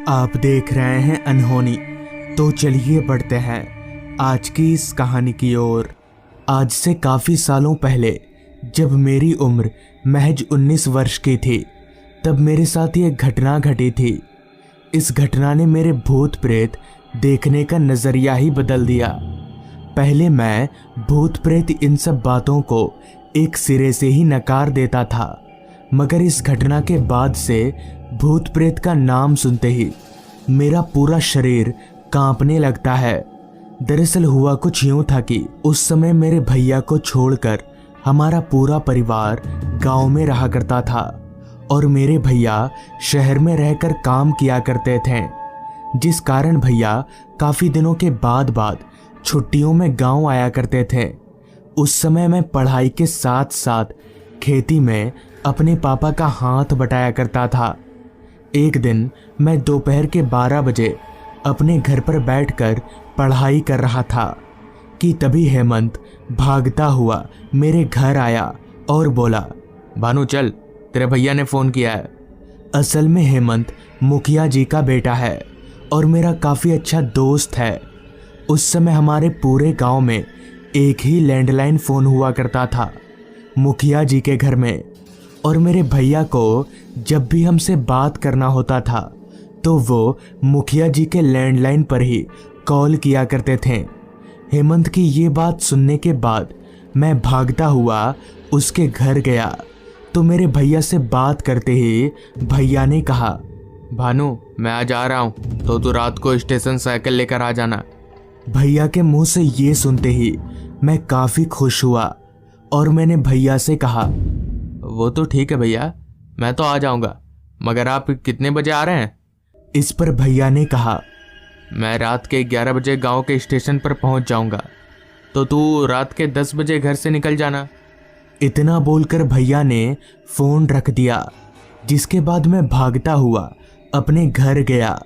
आप देख रहे हैं अनहोनी। तो चलिए बढ़ते हैं आज की इस कहानी की ओर। आज से काफ़ी सालों पहले जब मेरी उम्र महज 19 वर्ष की थी, तब मेरे साथ ये घटना घटी थी। इस घटना ने मेरे भूत प्रेत देखने का नज़रिया ही बदल दिया। पहले मैं भूत प्रेत इन सब बातों को एक सिरे से ही नकार देता था, मगर इस घटना के बाद से भूत प्रेत का नाम सुनते ही मेरा पूरा शरीर कांपने लगता है। दरअसल हुआ कुछ यूं था कि उस समय मेरे भैया को छोड़कर हमारा पूरा परिवार गांव में रहा करता था और मेरे भैया शहर में रहकर काम किया करते थे, जिस कारण भैया काफ़ी दिनों के बाद छुट्टियों में गांव आया करते थे। उस समय मैं पढ़ाई के साथ साथ खेती में अपने पापा का हाथ बटाया करता था। एक दिन मैं दोपहर के 12 बजे अपने घर पर बैठकर पढ़ाई कर रहा था कि तभी हेमंत भागता हुआ मेरे घर आया और बोला, भानु चल, तेरे भैया ने फ़ोन किया है। असल में हेमंत मुखिया जी का बेटा है और मेरा काफ़ी अच्छा दोस्त है। उस समय हमारे पूरे गांव में एक ही लैंडलाइन फ़ोन हुआ करता था, मुखिया जी के घर में। और मेरे भैया को जब भी हमसे बात करना होता था तो वो मुखिया जी के लैंडलाइन पर ही कॉल किया करते थे। हेमंत की ये बात सुनने के बाद मैं भागता हुआ उसके घर गया तो मेरे भैया से बात करते ही भैया ने कहा, भानु मैं आज आ रहा हूँ, तो तू रात को स्टेशन साइकिल लेकर आ जाना। भैया के मुंह से ये सुनते ही मैं काफ़ी खुश हुआ और मैंने भैया से कहा, वो तो ठीक है भैया, मैं तो आ जाऊंगा, मगर आप कितने बजे आ रहे हैं? इस पर भैया ने कहा, मैं रात के 11 बजे गांव के स्टेशन पर पहुंच जाऊंगा, तो तू रात के 10 बजे घर से निकल जाना। इतना बोलकर भैया ने फ़ोन रख दिया, जिसके बाद मैं भागता हुआ अपने घर गया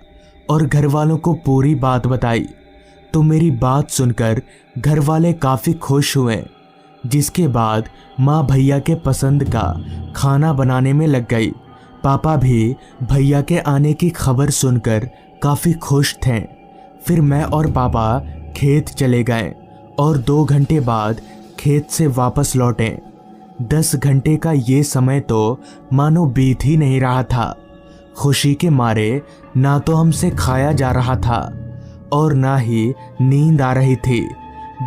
और घर वालों को पूरी बात बताई। तो मेरी बात सुनकर घर वाले काफ़ी खुश हुए, जिसके बाद माँ भैया के पसंद का खाना बनाने में लग गई। पापा भी भैया के आने की खबर सुनकर काफ़ी खुश थे। फिर मैं और पापा खेत चले गए और 2 घंटे बाद खेत से वापस लौटे। 10 घंटे का ये समय तो मानो बीत ही नहीं रहा था। खुशी के मारे ना तो हमसे खाया जा रहा था और ना ही नींद आ रही थी।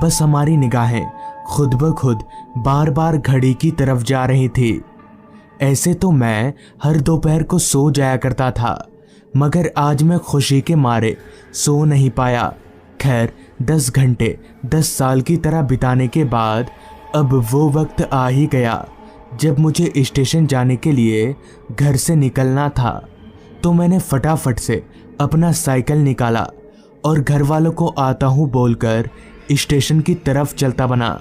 बस हमारी निगाहें खुद ब खुद बार बार घड़ी की तरफ जा रही थी। ऐसे तो मैं हर दोपहर को सो जाया करता था, मगर आज मैं खुशी के मारे सो नहीं पाया। खैर 10 घंटे 10 साल की तरह बिताने के बाद अब वो वक्त आ ही गया जब मुझे स्टेशन जाने के लिए घर से निकलना था। तो मैंने फटाफट से अपना साइकिल निकाला और घर वालों को आता हूँ बोलकर स्टेशन की तरफ चलता बना।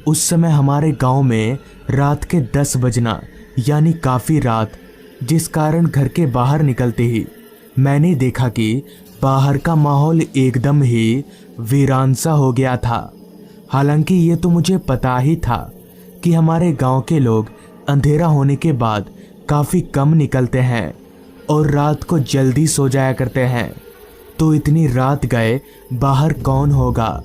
उस समय हमारे गांव में रात के 10 बजना यानी काफ़ी रात, जिस कारण घर के बाहर निकलते ही मैंने देखा कि बाहर का माहौल एकदम ही वीरान सा हो गया था। हालांकि ये तो मुझे पता ही था कि हमारे गांव के लोग अंधेरा होने के बाद काफ़ी कम निकलते हैं और रात को जल्दी सो जाया करते हैं, तो इतनी रात गए बाहर कौन होगा।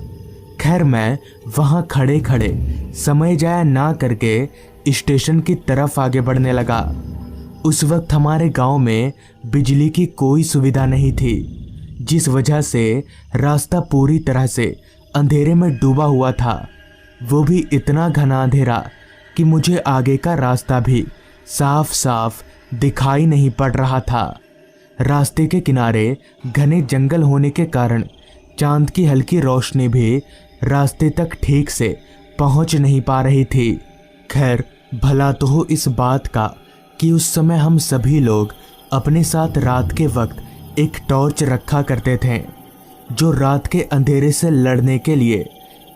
खैर मैं वहाँ खड़े खड़े समय जाया ना करके स्टेशन की तरफ आगे बढ़ने लगा। उस वक्त हमारे गांव में बिजली की कोई सुविधा नहीं थी, जिस वजह से रास्ता पूरी तरह से अंधेरे में डूबा हुआ था। वो भी इतना घना अंधेरा कि मुझे आगे का रास्ता भी साफ साफ दिखाई नहीं पड़ रहा था। रास्ते के किनारे घने जंगल होने के कारण चांद की हल्की रोशनी भी रास्ते तक ठीक से पहुंच नहीं पा रही थी। खैर भला तो हो इस बात का कि उस समय हम सभी लोग अपने साथ रात के वक्त एक टॉर्च रखा करते थे, जो रात के अंधेरे से लड़ने के लिए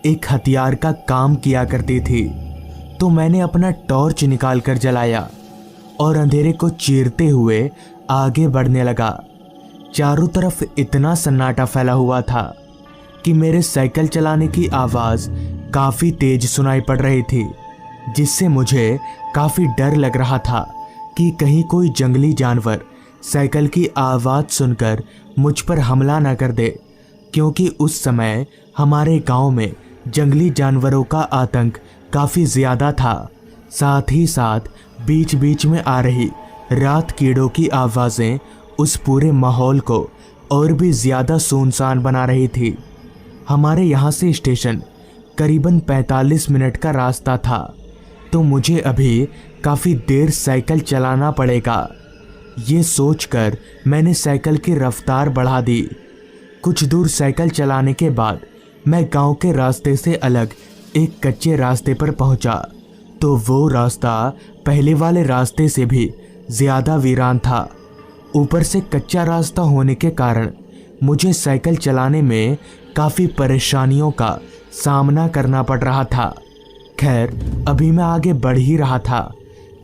एक हथियार का काम किया करती थी। तो मैंने अपना टॉर्च निकालकर जलाया और अंधेरे को चीरते हुए आगे बढ़ने लगा। चारों तरफ इतना सन्नाटा फैला हुआ था कि मेरे साइकिल चलाने की आवाज़ काफ़ी तेज सुनाई पड़ रही थी, जिससे मुझे काफ़ी डर लग रहा था कि कहीं कोई जंगली जानवर साइकिल की आवाज़ सुनकर मुझ पर हमला न कर दे, क्योंकि उस समय हमारे गांव में जंगली जानवरों का आतंक काफ़ी ज़्यादा था। साथ ही साथ बीच बीच में आ रही रात कीड़ों की आवाज़ें उस पूरे माहौल को और भी ज़्यादा सुनसान बना रही थी। हमारे यहाँ से स्टेशन करीबन 45 मिनट का रास्ता था, तो मुझे अभी काफ़ी देर साइकिल चलाना पड़ेगा। ये सोचकर मैंने साइकिल की रफ्तार बढ़ा दी। कुछ दूर साइकिल चलाने के बाद मैं गांव के रास्ते से अलग एक कच्चे रास्ते पर पहुंचा, तो वो रास्ता पहले वाले रास्ते से भी ज़्यादा वीरान था। ऊपर से कच्चा रास्ता होने के कारण मुझे साइकिल चलाने में काफ़ी परेशानियों का सामना करना पड़ रहा था। खैर, अभी मैं आगे बढ़ ही रहा था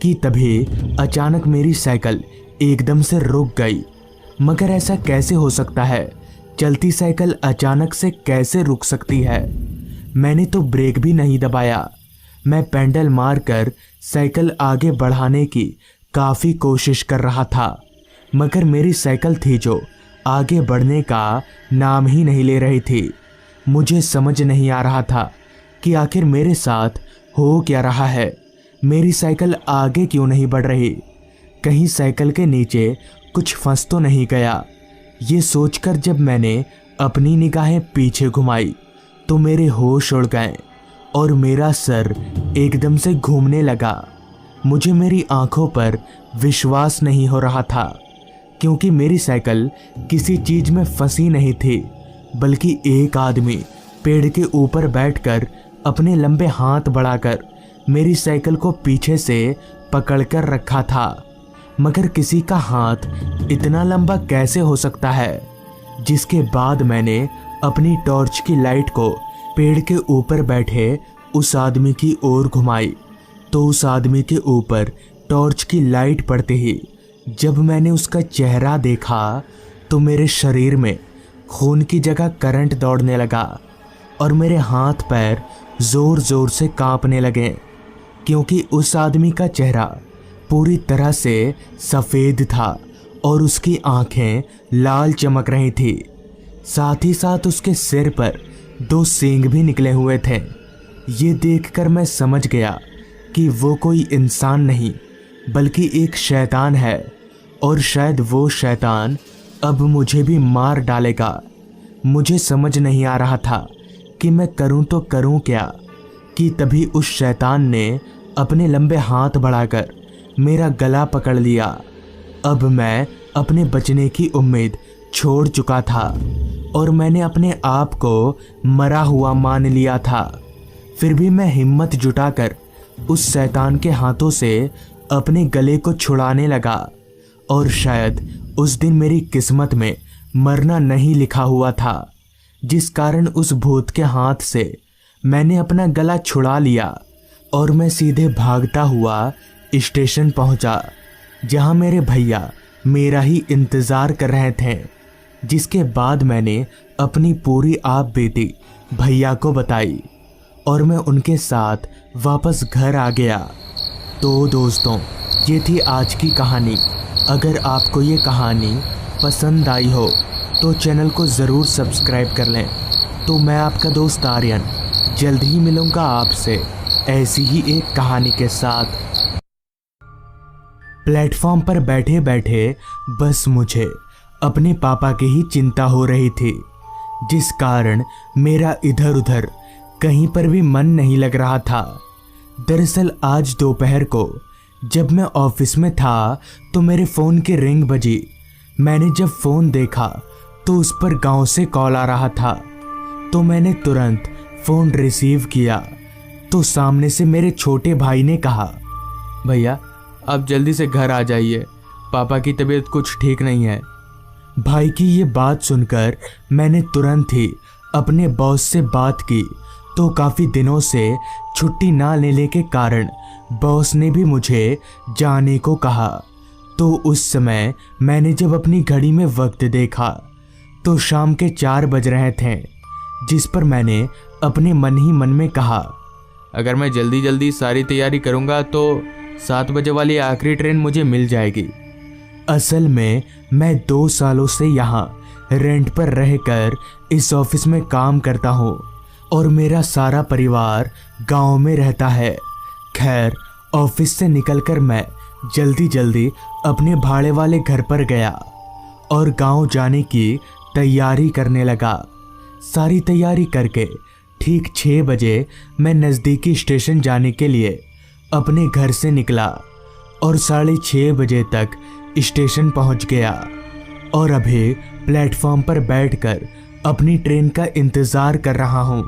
कि तभी अचानक मेरी साइकिल एकदम से रुक गई। मगर ऐसा कैसे हो सकता है? चलती साइकिल अचानक से कैसे रुक सकती है? मैंने तो ब्रेक भी नहीं दबाया। मैं पेडल मारकर साइकिल आगे बढ़ाने की काफ़ी कोशिश कर रहा था, मगर मेरी साइकिल थी जो आगे बढ़ने का नाम ही नहीं ले रही थी। मुझे समझ नहीं आ रहा था कि आखिर मेरे साथ हो क्या रहा है। मेरी साइकिल आगे क्यों नहीं बढ़ रही? कहीं साइकिल के नीचे कुछ फंस तो नहीं गया? ये सोचकर जब मैंने अपनी निगाहें पीछे घुमाई तो मेरे होश उड़ गए और मेरा सर एकदम से घूमने लगा। मुझे मेरी आंखों पर विश्वास नहीं हो रहा था, क्योंकि मेरी साइकिल किसी चीज़ में फंसी नहीं थी, बल्कि एक आदमी पेड़ के ऊपर बैठकर अपने लंबे हाथ बढ़ाकर मेरी साइकिल को पीछे से पकड़कर रखा था। मगर किसी का हाथ इतना लंबा कैसे हो सकता है? जिसके बाद मैंने अपनी टॉर्च की लाइट को पेड़ के ऊपर बैठे उस आदमी की ओर घुमाई, तो उस आदमी के ऊपर टॉर्च की लाइट पड़ते ही जब मैंने उसका चेहरा देखा तो मेरे शरीर में खून की जगह करंट दौड़ने लगा और मेरे हाथ पैर ज़ोर ज़ोर से कांपने लगे, क्योंकि उस आदमी का चेहरा पूरी तरह से सफ़ेद था और उसकी आंखें लाल चमक रही थी। साथ ही साथ उसके सिर पर 2 सींग भी निकले हुए थे। ये देखकर मैं समझ गया कि वो कोई इंसान नहीं बल्कि एक शैतान है, और शायद वो शैतान अब मुझे भी मार डालेगा। मुझे समझ नहीं आ रहा था कि मैं करूं तो करूं क्या, कि तभी उस शैतान ने अपने लंबे हाथ बढ़ाकर मेरा गला पकड़ लिया। अब मैं अपने बचने की उम्मीद छोड़ चुका था और मैंने अपने आप को मरा हुआ मान लिया था। फिर भी मैं हिम्मत जुटाकर उस शैतान के हाथों से अपने गले को छुड़ाने लगा, और शायद उस दिन मेरी किस्मत में मरना नहीं लिखा हुआ था, जिस कारण उस भूत के हाथ से मैंने अपना गला छुड़ा लिया और मैं सीधे भागता हुआ स्टेशन पहुंचा, जहां मेरे भैया मेरा ही इंतज़ार कर रहे थे। जिसके बाद मैंने अपनी पूरी आप बीती भैया को बताई और मैं उनके साथ वापस घर आ गया। तो दोस्तों, ये थी आज की कहानी। अगर आपको ये कहानी पसंद आई हो तो चैनल को ज़रूर सब्सक्राइब कर लें। तो मैं आपका दोस्त आर्यन जल्द ही मिलूँगा आपसे ऐसी ही एक कहानी के साथ। प्लेटफॉर्म पर बैठे बैठे बस मुझे अपने पापा की ही चिंता हो रही थी, जिस कारण मेरा इधर उधर कहीं पर भी मन नहीं लग रहा था। दरअसल आज दोपहर को जब मैं ऑफिस में था तो मेरे फ़ोन की रिंग बजी। मैंने जब फ़ोन देखा तो उस पर गांव से कॉल आ रहा था, तो मैंने तुरंत फ़ोन रिसीव किया तो सामने से मेरे छोटे भाई ने कहा, भैया आप जल्दी से घर आ जाइए, पापा की तबीयत कुछ ठीक नहीं है। भाई की ये बात सुनकर मैंने तुरंत ही अपने बॉस से बात की, तो काफ़ी दिनों से छुट्टी ना लेने के कारण बॉस ने भी मुझे जाने को कहा। तो उस समय मैंने जब अपनी घड़ी में वक्त देखा तो शाम के 4 बज रहे थे, जिस पर मैंने अपने मन ही मन में कहा, अगर मैं जल्दी जल्दी सारी तैयारी करूँगा तो 7 बजे वाली आखिरी ट्रेन मुझे मिल जाएगी। असल में मैं 2 सालों से यहाँ रेंट पर रहकर इस ऑफिस में काम करता हूँ और मेरा सारा परिवार गांव में रहता है। खैर, ऑफिस से निकलकर मैं जल्दी जल्दी अपने भाड़े वाले घर पर गया और गांव जाने की तैयारी करने लगा। सारी तैयारी करके ठीक 6 बजे मैं नज़दीकी स्टेशन जाने के लिए अपने घर से निकला और 6:30 बजे तक स्टेशन पहुंच गया और अभी प्लेटफॉर्म पर बैठकर अपनी ट्रेन का इंतज़ार कर रहा हूं।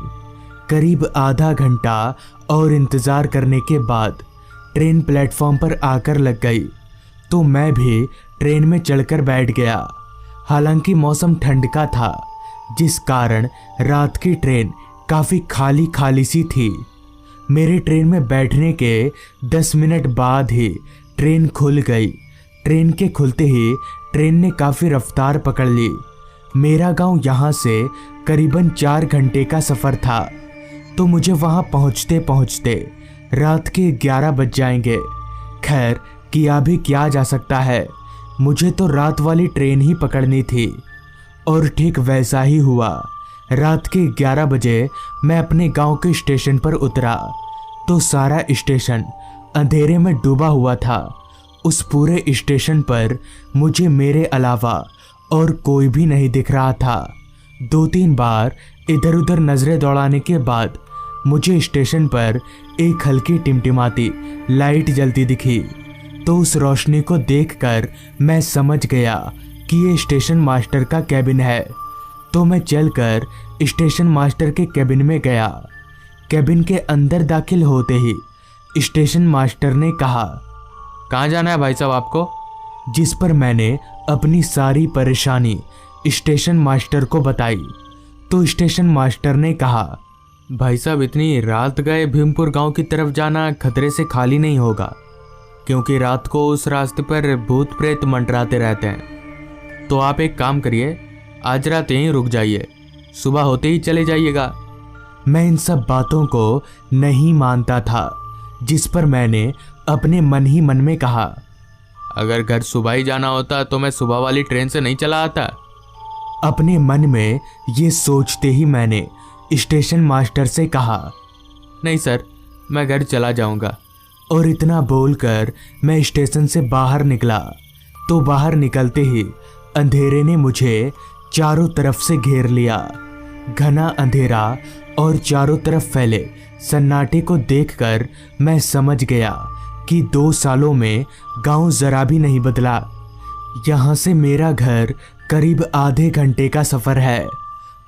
करीब आधा घंटा और इंतज़ार करने के बाद ट्रेन प्लेटफॉर्म पर आकर लग गई तो मैं भी ट्रेन में चढ़कर बैठ गया। हालांकि मौसम ठंड का था, जिस कारण रात की ट्रेन काफ़ी खाली खाली सी थी। मेरे ट्रेन में बैठने के 10 मिनट बाद ही ट्रेन खुल गई। ट्रेन के खुलते ही ट्रेन ने काफ़ी रफ्तार पकड़ ली। मेरा गांव यहाँ से करीबन 4 घंटे का सफ़र था, तो मुझे वहाँ पहुँचते पहुँचते रात के 11 बज जाएंगे। खैर, किया भी क्या जा सकता है, मुझे तो रात वाली ट्रेन ही पकड़नी थी। और ठीक वैसा ही हुआ। रात के 11 बजे मैं अपने गांव के स्टेशन पर उतरा तो सारा स्टेशन अंधेरे में डूबा हुआ था। उस पूरे स्टेशन पर मुझे मेरे अलावा और कोई भी नहीं दिख रहा था। 2-3 बार इधर उधर नज़रें दौड़ाने के बाद मुझे स्टेशन पर एक हल्की टिमटिमाती लाइट जलती दिखी। तो उस रोशनी को देखकर मैं समझ गया कि ये स्टेशन मास्टर का कैबिन है। तो मैं चलकर स्टेशन मास्टर के कैबिन में गया। कैबिन के अंदर दाखिल होते ही स्टेशन मास्टर ने कहा, कहाँ जाना है भाई साहब आपको? जिस पर मैंने अपनी सारी परेशानी स्टेशन मास्टर को बताई। तो स्टेशन मास्टर ने कहा, भाई साहब, इतनी रात गए भीमपुर गांव की तरफ जाना खतरे से खाली नहीं होगा, क्योंकि रात को उस रास्ते पर भूत प्रेत मंडराते रहते हैं। तो आप एक काम करिए, आज रात यहीं रुक जाइए, सुबह होते ही चले जाइएगा। मैं इन सब बातों को नहीं मानता था, जिस पर मैंने अपने मन ही मन में कहा, अगर घर सुबह ही जाना होता तो मैं सुबह वाली ट्रेन से नहीं चला आता। अपने मन में ये सोचते ही मैंने स्टेशन मास्टर से कहा, नहीं सर, मैं घर चला जाऊंगा। और इतना बोलकर मैं स्टेशन से बाहर निकला। तो बाहर निकलते ही अंधेरे ने मुझे चारों तरफ से घेर लिया। घना अंधेरा और चारों तरफ फैले सन्नाटे को देखकर मैं समझ गया कि 2 सालों में गांव जरा भी नहीं बदला। यहाँ से मेरा घर करीब आधे घंटे का सफ़र है,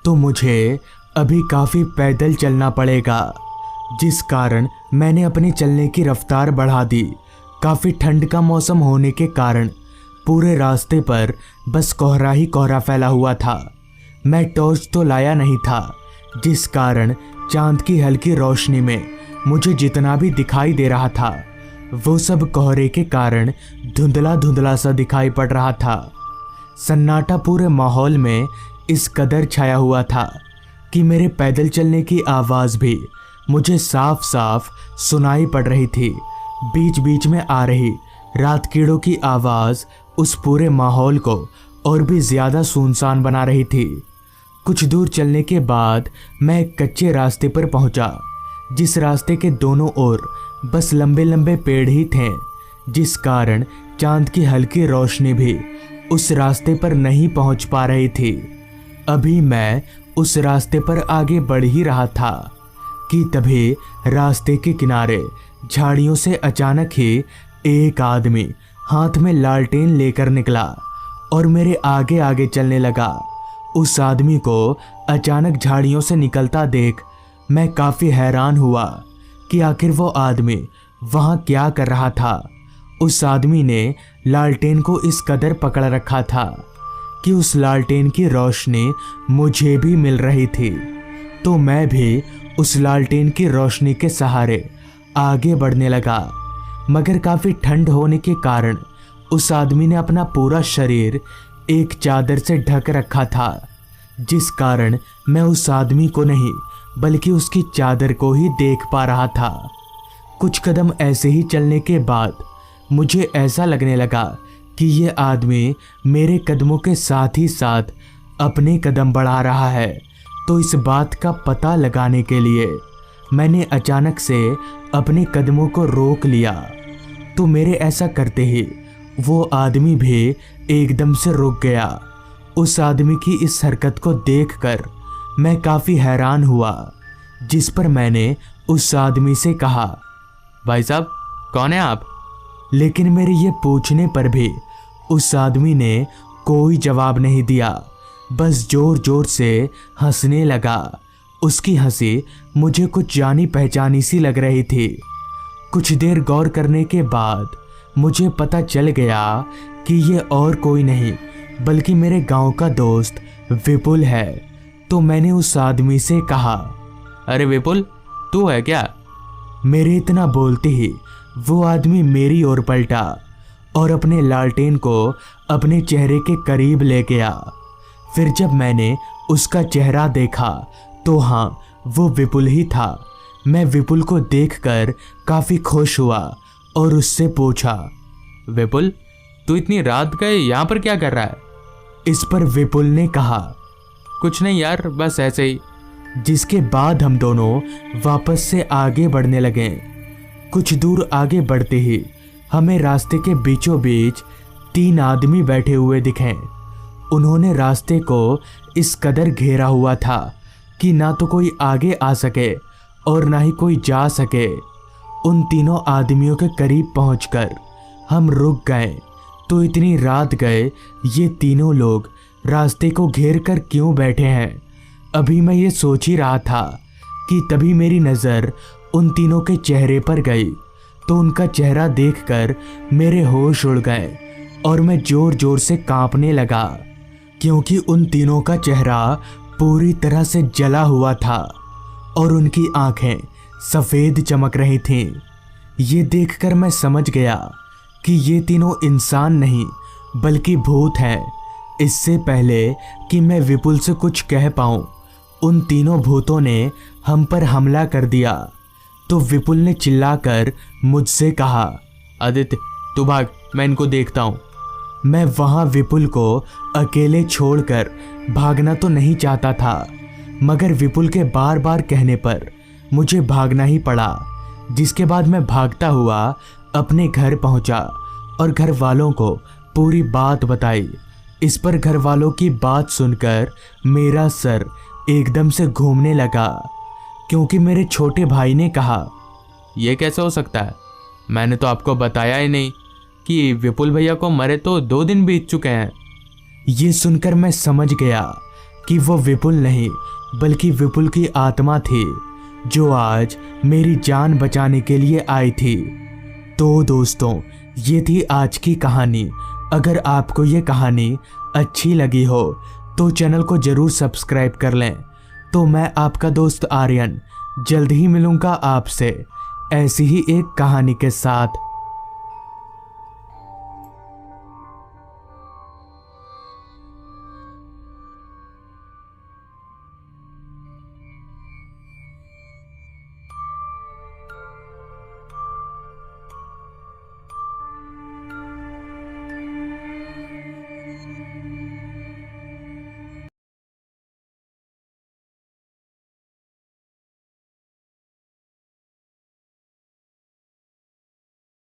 तो मुझे अभी काफ़ी पैदल चलना पड़ेगा, जिस कारण मैंने अपनी चलने की रफ्तार बढ़ा दी। काफ़ी ठंड का मौसम होने के कारण पूरे रास्ते पर बस कोहरा ही कोहरा फैला हुआ था। मैं टॉर्च तो लाया नहीं था, जिस कारण चांद की हल्की रोशनी में मुझे जितना भी दिखाई दे रहा था वो सब कोहरे के कारण धुंधला धुंधला सा दिखाई पड़ रहा था। सन्नाटा पूरे माहौल में इस कदर छाया हुआ था कि मेरे पैदल चलने की आवाज़ भी मुझे साफ साफ सुनाई पड़ रही थी। बीच बीच में आ रही रात कीड़ों की आवाज़ उस पूरे माहौल को और भी ज़्यादा सुनसान बना रही थी। कुछ दूर चलने के बाद मैं एक कच्चे रास्ते पर पहुंचा, जिस रास्ते के दोनों ओर बस लंबे लंबे पेड़ ही थे, जिस कारण चांद की हल्की रोशनी भी उस रास्ते पर नहीं पहुंच पा रही थी। अभी मैं उस रास्ते पर आगे बढ़ ही रहा था कि तभी रास्ते के किनारे झाड़ियों से अचानक ही एक आदमी हाथ में लालटेन लेकर निकला और मेरे आगे आगे चलने लगा। उस आदमी को अचानक झाड़ियों से निकलता देख मैं काफ़ी हैरान हुआ कि आखिर वो आदमी वहाँ क्या कर रहा था। उस आदमी ने लालटेन को इस कदर पकड़ रखा था कि उस लालटेन की रोशनी मुझे भी मिल रही थी। तो मैं भी उस लालटेन की रोशनी के सहारे आगे बढ़ने लगा, मगर काफ़ी ठंड होने के कारण उस आदमी ने अपना पूरा शरीर एक चादर से ढक रखा था, जिस कारण मैं उस आदमी को नहीं बल्कि उसकी चादर को ही देख पा रहा था। कुछ कदम ऐसे ही चलने के बाद मुझे ऐसा लगने लगा कि ये आदमी मेरे कदमों के साथ ही साथ अपने कदम बढ़ा रहा है। तो इस बात का पता लगाने के लिए मैंने अचानक से अपने कदमों को रोक लिया। तो मेरे ऐसा करते ही वो आदमी भी एकदम से रुक गया। उस आदमी की इस हरकत को देखकर मैं काफ़ी हैरान हुआ, जिस पर मैंने उस आदमी से कहा, भाई साहब कौन है आप? लेकिन मेरे ये पूछने पर भी उस आदमी ने कोई जवाब नहीं दिया, बस जोर जोर से हंसने लगा। उसकी हंसी मुझे कुछ जानी पहचानी सी लग रही थी। कुछ देर गौर करने के बाद मुझे पता चल गया कि ये और कोई नहीं बल्कि मेरे गांव का दोस्त विपुल है। तो मैंने उस आदमी से कहा, अरे विपुल, तू है क्या? मेरे इतना बोलते ही वो आदमी मेरी ओर पलटा और अपने लालटेन को अपने चेहरे के करीब ले गया। फिर जब मैंने उसका चेहरा देखा तो हाँ, वो विपुल ही था। मैं विपुल को देखकर काफ़ी खुश हुआ और उससे पूछा, विपुल, तू इतनी रात गए यहाँ पर क्या कर रहा है? इस पर विपुल ने कहा, कुछ नहीं यार, बस ऐसे ही। जिसके बाद हम दोनों वापस से आगे बढ़ने लगे। कुछ दूर आगे बढ़ते ही हमें रास्ते के बीचों बीच 3 आदमी बैठे हुए दिखे। उन्होंने रास्ते को इस कदर घेरा हुआ था कि ना तो कोई आगे आ सके और ना ही कोई जा सके। उन तीनों आदमियों के करीब पहुंचकर हम रुक गए। तो इतनी रात गए ये तीनों लोग रास्ते को घेर कर क्यों बैठे हैं? अभी मैं ये सोच ही रहा था कि तभी मेरी नज़र उन तीनों के चेहरे पर गई। तो उनका चेहरा देखकर मेरे होश उड़ गए और मैं जोर जोर से कांपने लगा, क्योंकि उन तीनों का चेहरा पूरी तरह से जला हुआ था और उनकी आंखें सफ़ेद चमक रही थीं। ये देखकर मैं समझ गया कि ये तीनों इंसान नहीं बल्कि भूत हैं। इससे पहले कि मैं विपुल से कुछ कह पाऊँ, उन तीनों भूतों ने हम पर हमला कर दिया। तो विपुल ने चिल्लाकर मुझसे कहा, आदित्य तू भाग, मैं इनको देखता हूँ। मैं वहाँ विपुल को अकेले छोड़कर भागना तो नहीं चाहता था, मगर विपुल के बार बार कहने पर मुझे भागना ही पड़ा। जिसके बाद मैं भागता हुआ अपने घर पहुँचा और घर वालों को पूरी बात बताई। इस पर घर वालों की बात सुनकर मेरा सर एकदम से घूमने लगा, क्योंकि मेरे छोटे भाई ने कहा, ये कैसे हो सकता है? मैंने तो आपको बताया ही नहीं कि विपुल भैया को मरे तो 2 दिन बीत चुके हैं। ये सुनकर मैं समझ गया कि वो विपुल नहीं बल्कि विपुल की आत्मा थी, जो आज मेरी जान बचाने के लिए आई थी। तो दोस्तों, ये थी आज की कहानी। अगर आपको ये कहानी अच्छी लगी हो तो चैनल को ज़रूर सब्सक्राइब कर लें। तो मैं आपका दोस्त आर्यन जल्द ही मिलूँगा आपसे ऐसी ही एक कहानी के साथ।